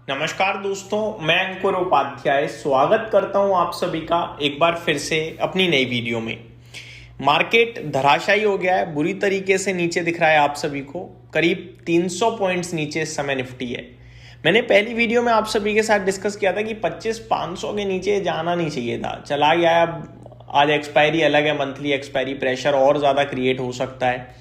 नमस्कार दोस्तों, मैं अंकुर उपाध्याय स्वागत करता हूं आप सभी का एक बार फिर से अपनी नई वीडियो में। मार्केट धराशायी हो गया है, बुरी तरीके से नीचे दिख रहा है आप सभी को। करीब 300 पॉइंट्स नीचे इस समय निफ्टी है। मैंने पहली वीडियो में आप सभी के साथ डिस्कस किया था कि 25,500 के नीचे जाना नहीं चाहिए था, चला गया है। अब आज एक्सपायरी अलग है, मंथली एक्सपायरी प्रेशर और ज़्यादा क्रिएट हो सकता है।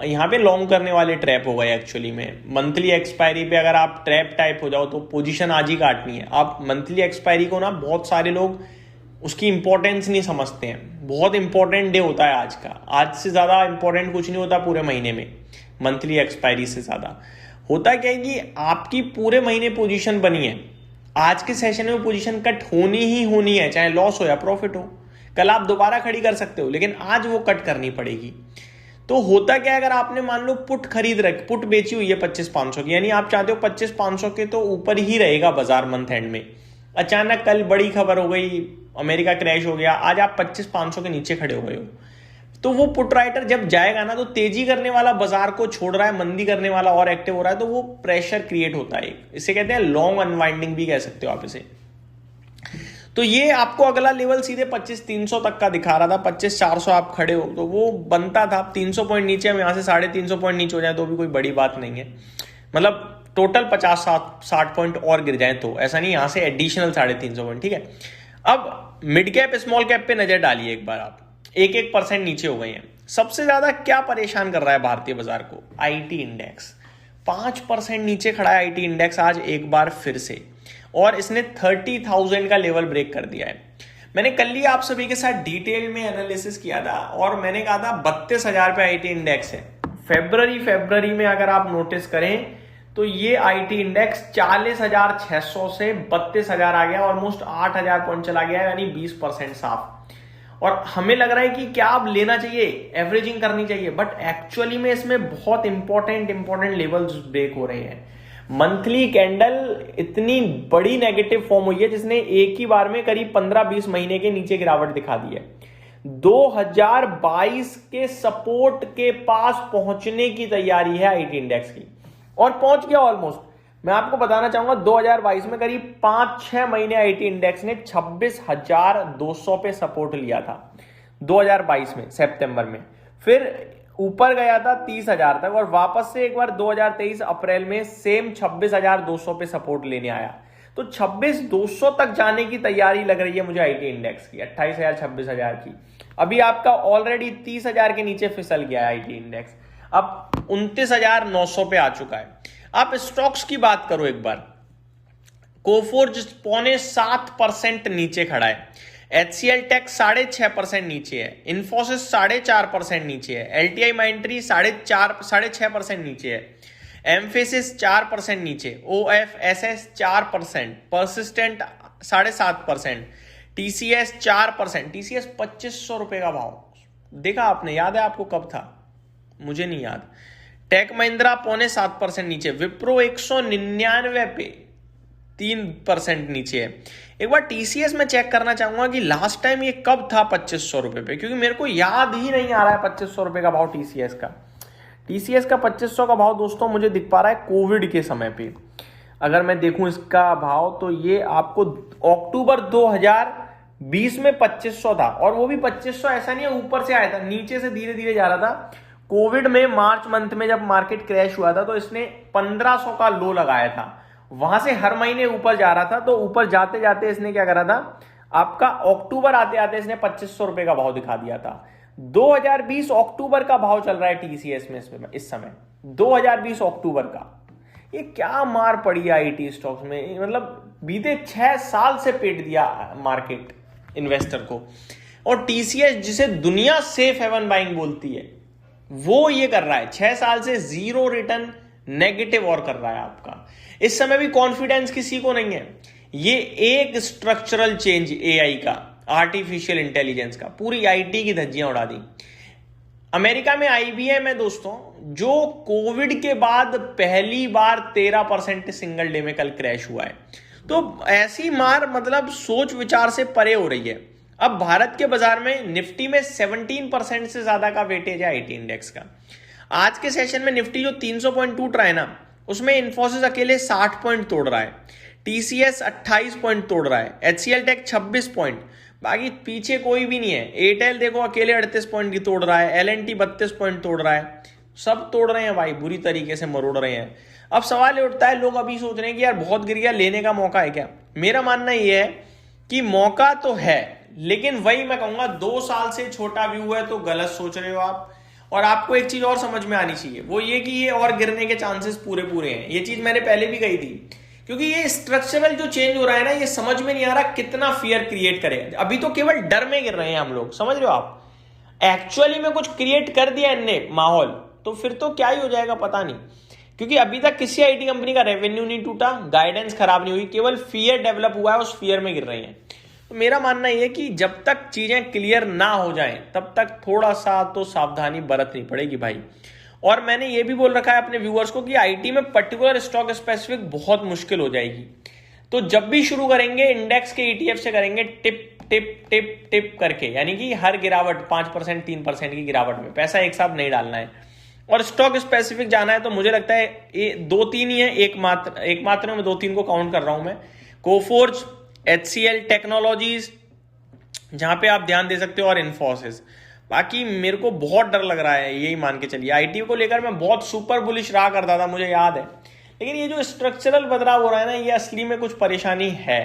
यहाँ पे लॉन्ग करने वाले ट्रैप हो गए एक्चुअली में। मंथली एक्सपायरी पे अगर आप ट्रैप टाइप हो जाओ तो पोजीशन आज ही काटनी है। आप मंथली एक्सपायरी को ना, बहुत सारे लोग उसकी इंपॉर्टेंस नहीं समझते हैं। बहुत इंपॉर्टेंट डे होता है आज का। आज से ज़्यादा इंपॉर्टेंट कुछ नहीं होता पूरे महीने में। मंथली एक्सपायरी से ज़्यादा होता क्या है कि आपकी पूरे महीने पोजीशन बनी है, आज के सेशन में पोजीशन कट होनी ही होनी है, चाहे लॉस हो या प्रॉफिट हो। कल आप दोबारा खड़ी कर सकते हो, लेकिन आज वो कट करनी पड़ेगी। तो होता क्या है, अगर आपने मान लो पुट बेची हुई है 25,500 की, यानी आप चाहते हो 25,500 के तो ऊपर ही रहेगा बाजार मंथ एंड में। अचानक कल बड़ी खबर हो गई, अमेरिका क्रैश हो गया, आज आप 25,500 के नीचे खड़े हो गए हो, तो वो पुट राइटर जब जाएगा ना, तो तेजी करने वाला बाजार को छोड़ रहा है, मंदी करने वाला और एक्टिव हो रहा है, तो वो प्रेशर क्रिएट होता है। इसे कहते हैं लॉन्ग अनवाइंडिंग भी कह सकते हो आप इसे। तो ये आपको अगला लेवल सीधे 25,300 तक का दिखा रहा था। 25,400 आप खड़े हो तो वो बनता था। 300 पॉइंट नीचे, हम यहाँ से 350 पॉइंट नीचे हो जाए तो भी कोई बड़ी बात नहीं है। मतलब टोटल 50-60 पॉइंट और गिर जाए तो ऐसा नहीं, यहाँ से एडिशनल 350 पॉइंट, ठीक है। अब मिड कैप स्मॉल कैप पे नजर डालिए एक बार आप। 1% नीचे हो गए हैं। सबसे ज्यादा क्या परेशान कर रहा है भारतीय बाजार को? आईटी इंडेक्स 5% नीचे खड़ा है। आईटी इंडेक्स आज एक बार फिर से, और इसने 30,000 का लेवल ब्रेक कर दिया है। मैंने कल ही आप सभी के साथ डिटेल में एनालिसिस किया था और मैंने कहा था 32,000 पे आईटी इंडेक्स है। फरवरी में अगर आप नोटिस करें तो ये आईटी इंडेक्स 40,600 से 32,000 आ गया, ऑलमोस्ट 8,000 पॉइंट चला गया, यानी 20% साफ। और हमें लग रहा है कि क्या अब लेना चाहिए, एवरेजिंग करनी चाहिए, बट एक्चुअली में इसमें बहुत इंपॉर्टेंट लेवल्स ब्रेक हो रहे हैं। मंथली कैंडल इतनी बड़ी नेगेटिव फॉर्म हुई है जिसने एक ही बार में करीब 15-20 महीने के नीचे गिरावट दिखा दी है। 2022 के सपोर्ट के पास पहुंचने की तैयारी है आईटी इंडेक्स की, और पहुंच गया ऑलमोस्ट। मैं आपको बताना चाहूंगा 2022 में करीब 5-6 महीने आईटी इंडेक्स ने 26,200 पे सपोर्ट लिया था 2022 में सितंबर में, फिर ऊपर गया था 30,000 तक, और वापस से एक बार 2023 अप्रैल में सेम 26,200 पे सपोर्ट लेने आया। तो 26,200 तक जाने की तैयारी लग रही है मुझे आईटी इंडेक्स की, 28,000 26,000 की। अभी आपका ऑलरेडी 30,000 के नीचे फिसल गया है आईटी इंडेक्स, अब 29,900 पे आ चुका है। आप स्टॉक्स की बात करो एक बार, कोफोर्ज 6.25% नीचे खड़ा है, एचसीएल टेक 6.5% नीचे है, इन्फोसिस 4.5% नीचे है, एलटीआई माइंट्री 6.5% नीचे है, एम्फेसिस 4% नीचे, ओएफएसएस 4%, परसिस्टेंट 7.5%, टीसीएस 4%। टीसीएस 2,500 रुपए का भाव देखा आपने, याद है आपको कब था? मुझे नहीं याद। टेक महिंद्रा 6.25% नीचे, विप्रो 199 पे 3% नीचे है। एक बार टीसीएस में चेक करना चाहूंगा कि लास्ट टाइम ये कब था 2,500 रुपए पे, क्योंकि मेरे को याद ही नहीं आ रहा है 2,500 रुपए का भाव टीसीएस का। टीसीएस का 2,500 का भाव दोस्तों मुझे दिख पा रहा है कोविड के समय पे। अगर मैं देखूं इसका भाव तो ये आपको अक्टूबर 2020 में 2,500 था, और वो भी 2,500 ऐसा नहीं है ऊपर से आया था, नीचे से धीरे धीरे जा रहा था। कोविड में मार्च मंथ में जब मार्केट क्रैश हुआ था तो इसने 1,500 का लो लगाया था, वहां से हर महीने ऊपर जा रहा था। तो ऊपर जाते जाते इसने क्या करा था, आपका अक्टूबर आते आते इसने 2,500 रुपए का भाव दिखा दिया था। 2020 अक्टूबर का भाव चल रहा है टीसीएस में इस समय, 2020 अक्टूबर का। ये क्या मार पड़ी आईटी स्टॉक्स में, मतलब बीते 6 साल से पेट दिया मार्केट इन्वेस्टर को। और टीसीएस जिसे दुनिया सेफ हेवन बाइंग बोलती है, वो ये कर रहा है 6 साल से जीरो रिटर्न, नेगेटिव और कर रहा है आपका। इस समय भी कॉन्फिडेंस किसी को नहीं है। ये एक स्ट्रक्चरल चेंज एआई का, आर्टिफिशियल इंटेलिजेंस का, पूरी आईटी की धज्जियां उड़ा दी। अमेरिका में आईबीएम है दोस्तों, जो कोविड के बाद पहली बार 13% सिंगल डे में कल क्रैश हुआ है। तो ऐसी मार मतलब सोच विचार से परे हो रही है। अब भारत के बाजार में निफ्टी में 17% से ज्यादा का वेटेज है आईटी इंडेक्स का। आज के सेशन में निफ्टी जो 300 पॉइंट टूट रहा है ना, उसमें इन्फोसिस अकेले 60 पॉइंट तोड़ रहा है, टीसीएस 28 पॉइंट तोड़ रहा है, एचसीएल टेक 26 पॉइंट, बाकी पीछे कोई भी नहीं है। एयरटेल देखो अकेले 38 पॉइंट की तोड़ रहा है, एलएनटी 32 पॉइंट तोड़ रहा है, सब तोड़ रहे हैं भाई, बुरी तरीके से मरोड़ रहे हैं। अब सवाल ये उठता है, लोग अभी सोच रहे हैं कि यार बहुत गिर गया, लेने का मौका है क्या? मेरा मानना ये है कि मौका तो है, लेकिन वही मैं कहूंगा 2 साल से छोटा व्यू है तो गलत सोच रहे हो आप। और आपको एक चीज और समझ में आनी चाहिए, वो ये कि ये और गिरने के चांसेस पूरे पूरे हैं। ये चीज मैंने पहले भी कही थी, क्योंकि ये स्ट्रक्चरल जो चेंज हो रहा है ना, ये समझ में नहीं आ रहा कितना फियर क्रिएट करेगा। अभी तो केवल डर में गिर रहे हैं हम लोग, समझ रहे हो आप? एक्चुअली में कुछ क्रिएट कर दिया इनने माहौल, तो फिर तो क्या ही हो जाएगा पता नहीं। क्योंकि अभी तक किसी आईटी कंपनी का रेवेन्यू नहीं टूटा, गाइडेंस खराब नहीं हुई, केवल फियर डेवलप हुआ है, उस फियर में गिर रही हैं। तो मेरा मानना यह है कि जब तक चीजें क्लियर ना हो जाएं तब तक थोड़ा सा तो सावधानी बरतनी पड़ेगी भाई। और मैंने ये भी बोल रखा है अपने व्यूअर्स को कि आईटी में पर्टिकुलर स्टॉक स्पेसिफिक बहुत मुश्किल हो जाएगी। तो जब भी शुरू करेंगे इंडेक्स के ईटीएफ से करेंगे टिप टिप टिप टिप करके, यानी कि हर गिरावट 5% 3% की गिरावट में पैसा एक साथ नहीं डालना है। और स्टॉक स्पेसिफिक जाना है तो मुझे लगता है ये 2-3 ही है, एक मात्र में 2-3 को काउंट कर रहा हूं मैं। कोफोर्ज, एचसीएल टेक्नोलॉजीज जहां पे आप ध्यान दे सकते हो, और इन्फोसिस। बाकी मेरे को बहुत डर लग रहा है, यही मान के चलिए। आईटी को लेकर मैं बहुत सुपर बुलिश रहा करता था, मुझे याद है, लेकिन ये जो स्ट्रक्चरल बदलाव हो रहा है ना, ये असली में कुछ परेशानी है,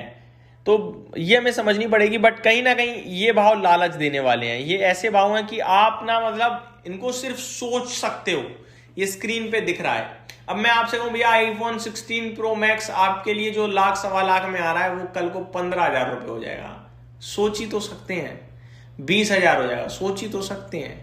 तो ये हमें समझनी पड़ेगी। बट कहीं ना कहीं ये भाव लालच देने वाले हैं। ये ऐसे भाव हैं कि आप ना मतलब इनको सिर्फ सोच सकते हो, ये स्क्रीन पे दिख रहा है। अब मैं आपसे कहूं भैया आईफोन 16 प्रो मैक्स आपके लिए जो लाख 1.25 लाख में आ रहा है, वो कल को 15,000 रुपये हो जाएगा। सोच ही तो सकते हैं। 20,000 हो जाएगा, सोच ही तो सकते हैं।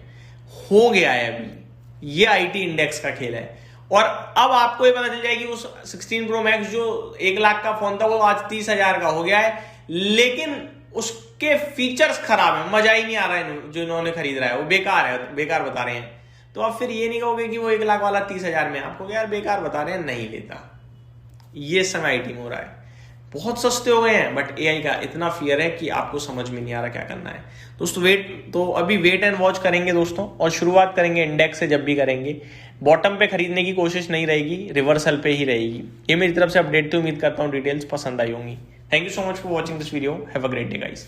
हो गया है अभी, ये आईटी इंडेक्स का खेल है। और अब आपको ये पता चल जाएगी उस 16 प्रो मैक्स जो 1 लाख का फोन था वो आज 30,000 का हो गया है, लेकिन उसके फीचर्स खराब है, मजा ही नहीं आ रहा है। जो इन्होंने खरीद रहा है वो बेकार है, बेकार बता रहे हैं। तो आप फिर ये नहीं कहोगे कि वो 1 लाख वाला 30,000 में, आपको यार बेकार बता रहे हैं, नहीं लेता। ये समय आईटी में हो रहा है। बहुत सस्ते हो गए हैं, बट एआई का इतना फियर है कि आपको समझ में नहीं आ रहा क्या करना है। दोस्तों तो अभी वेट एंड वॉच करेंगे दोस्तों, और शुरुआत करेंगे इंडेक्स से। जब भी करेंगे बॉटम पे खरीदने की कोशिश नहीं रहेगी, रिवर्सल पे ही रहेगी। ये मेरी तरफ से अपडेट थी, उम्मीद करता हूँ डिटेल्स पसंद आई होंगी। Thank you so much for watching this video. Have a great day guys.